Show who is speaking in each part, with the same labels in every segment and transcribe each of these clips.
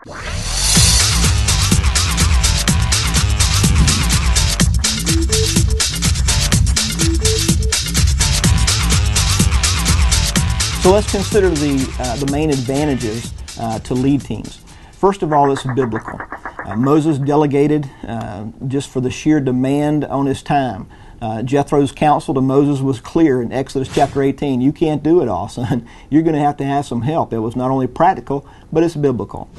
Speaker 1: So let's consider the main advantages to lead teams. First of all, it's biblical. Moses delegated just for the sheer demand on his time. Jethro's counsel to Moses was clear in Exodus chapter 18. You can't do it all, son. You're going to have some help. It was not only practical, but it's biblical.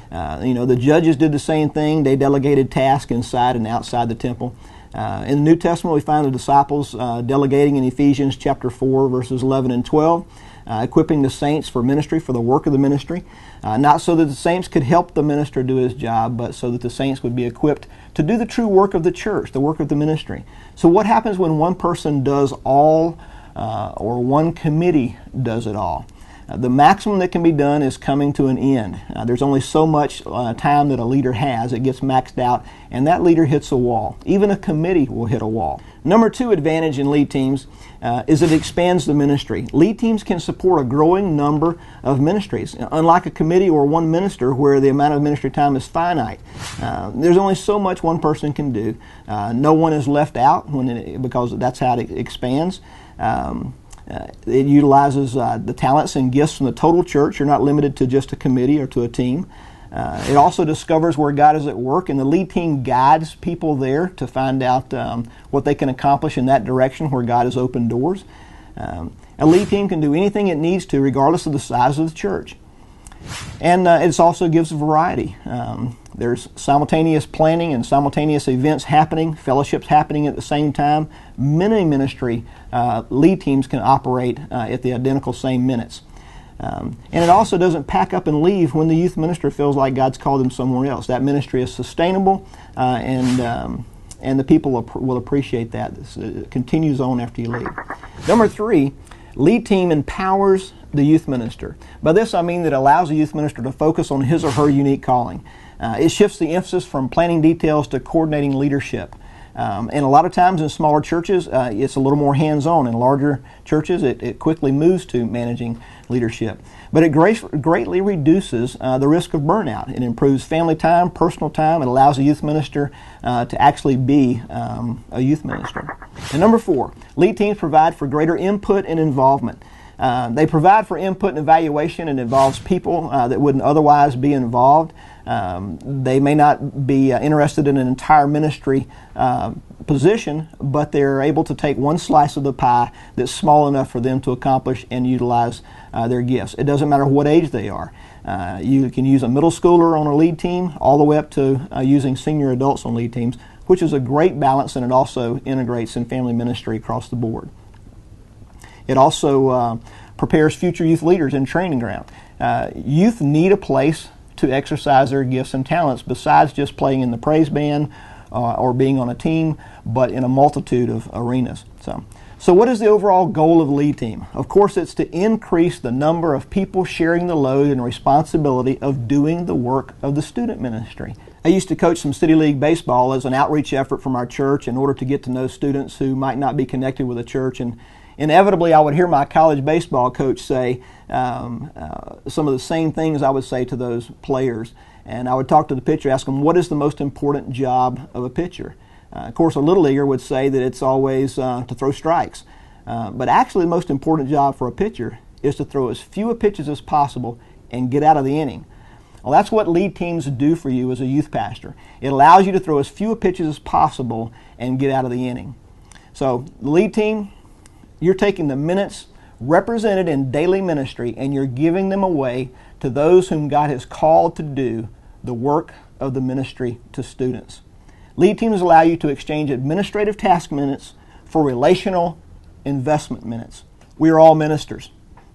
Speaker 1: The judges did the same thing. They delegated tasks inside and outside the temple. In the New Testament, we find the disciples delegating in Ephesians chapter 4, verses 11 and 12. Equipping the saints for ministry, for the work of the ministry, not so that the saints could help the minister do his job, but so that the saints would be equipped to do the true work of the church, the work of the ministry. So what happens when one person does all, or one committee does it all? The maximum that can be done is coming to an end. There's only so much time that a leader has. It gets maxed out, and that leader hits a wall. Even a committee will hit a wall. Number two advantage in lead teams is it expands the ministry. Lead teams can support a growing number of ministries, unlike a committee or one minister where the amount of ministry time is finite. There's only so much one person can do. No one is left out because that's how it expands. It utilizes the talents and gifts from the total church. You're not limited to just a committee or to a team. It also discovers where God is at work, and the lead team guides people there to find out what they can accomplish in that direction where God has opened doors. A lead team can do anything it needs to regardless of the size of the church. And it also gives variety. There's simultaneous planning and simultaneous events happening, fellowships happening at the same time. Many ministry lead teams can operate at the identical same minutes. And it also doesn't pack up and leave when the youth minister feels like God's called them somewhere else. That ministry is sustainable, and the people will appreciate that. It continues on after you leave. Number three, lead team empowers the youth minister. By this I mean that it allows the youth minister to focus on his or her unique calling. It shifts the emphasis from planning details to coordinating leadership. And a lot of times in smaller churches, it's a little more hands-on. In larger churches, it quickly moves to managing leadership. But it greatly reduces the risk of burnout. It improves family time, personal time. It allows a youth minister to actually be a youth minister. And number four, lead teams provide for greater input and involvement. They provide for input and evaluation. It involves people that wouldn't otherwise be involved. They may not be interested in an entire ministry position, but they're able to take one slice of the pie that's small enough for them to accomplish and utilize their gifts. It doesn't matter what age they are. You can use a middle schooler on a lead team all the way up to using senior adults on lead teams, which is a great balance, and it also integrates in family ministry across the board. It also prepares future youth leaders in training ground. Youth need a place to exercise their gifts and talents besides just playing in the praise band or being on a team, but in a multitude of arenas. So what is the overall goal of the lead team? Of course, it's to increase the number of people sharing the load and responsibility of doing the work of the student ministry. I used to coach some City League baseball as an outreach effort from our church in order to get to know students who might not be connected with a church, and inevitably I would hear my college baseball coach say some of the same things I would say to those players. And I would talk to the pitcher, ask them, what is the most important job of a pitcher? Of course, a little leaguer would say that it's always to throw strikes. But actually the most important job for a pitcher is to throw as few pitches as possible and get out of the inning. Well, that's what lead teams do for you as a youth pastor. It allows you to throw as few pitches as possible and get out of the inning. So the lead team, you're taking the minutes represented in daily ministry and you're giving them away to those whom God has called to do the work of the ministry to students. Lead teams allow you to exchange administrative task minutes for relational investment minutes. We are all ministers,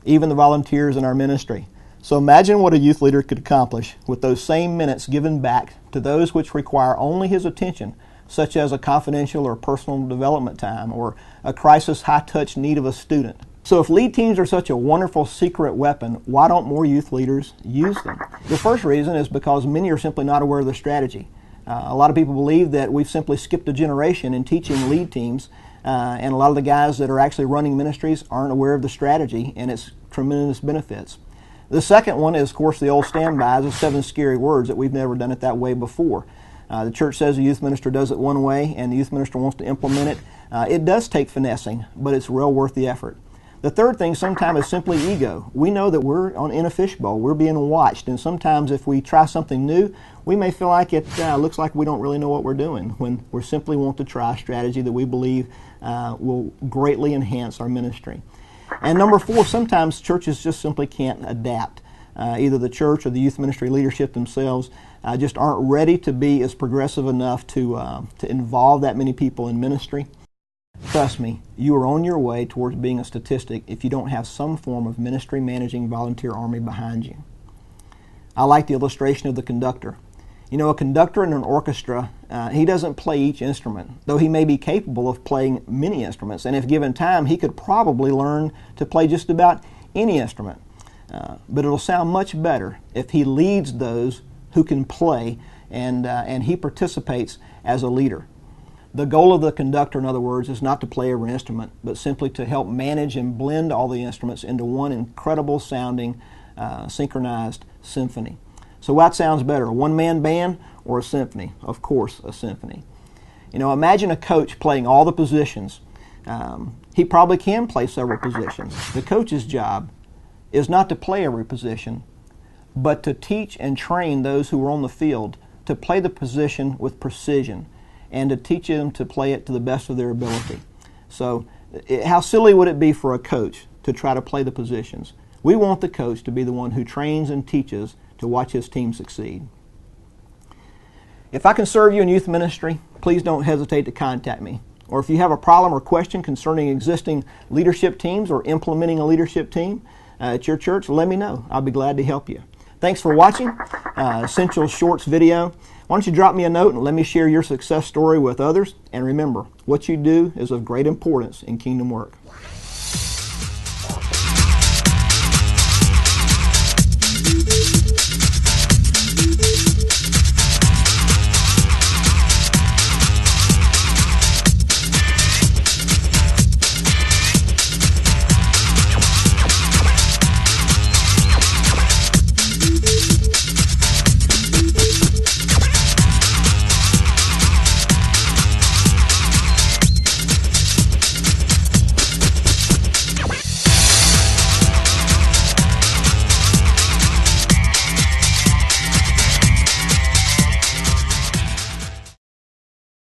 Speaker 1: even the volunteers in our ministry. So imagine what a youth leader could accomplish with those same minutes given back to those which require only his attention, such as a confidential or personal development time or a crisis high-touch need of a student. So if lead teams are such a wonderful secret weapon, why don't more youth leaders use them? The first reason is because many are simply not aware of the strategy. A lot of people believe that we've simply skipped a generation in teaching lead teams, and a lot of the guys that are actually running ministries aren't aware of the strategy and its tremendous benefits. The second one is, of course, the old standby, the 7 scary words that we've never done it that way before. The church says the youth minister does it one way and the youth minister wants to implement it. It does take finessing, but it's well worth the effort. The third thing sometimes is simply ego. We know that we're in a fishbowl. We're being watched, and sometimes if we try something new, we may feel like it looks like we don't really know what we're doing when we simply want to try a strategy that we believe will greatly enhance our ministry. And number 4, sometimes churches just simply can't adapt. Either the church or the youth ministry leadership themselves just aren't ready to be as progressive enough to involve that many people in ministry. Trust me, you are on your way towards being a statistic if you don't have some form of ministry managing volunteer army behind you. I like the illustration of the conductor. You know, a conductor in an orchestra, he doesn't play each instrument, though he may be capable of playing many instruments, and if given time, he could probably learn to play just about any instrument. But it'll sound much better if he leads those who can play and he participates as a leader. The goal of the conductor, in other words, is not to play every instrument, but simply to help manage and blend all the instruments into one incredible sounding synchronized symphony. So what sounds better, a one-man band or a symphony? Of course, a symphony. You know, imagine a coach playing all the positions. He probably can play several positions. The coach's job is not to play every position, but to teach and train those who are on the field to play the position with precision and to teach them to play it to the best of their ability. So how silly would it be for a coach to try to play the positions? We want the coach to be the one who trains and teaches to watch his team succeed. If I can serve you in youth ministry, please don't hesitate to contact me. Or if you have a problem or question concerning existing leadership teams or implementing a leadership team at your church, let me know. I'll be glad to help you. Thanks for watching Essential Shorts video. Why don't you drop me a note and let me share your success story with others. And remember, what you do is of great importance in kingdom work.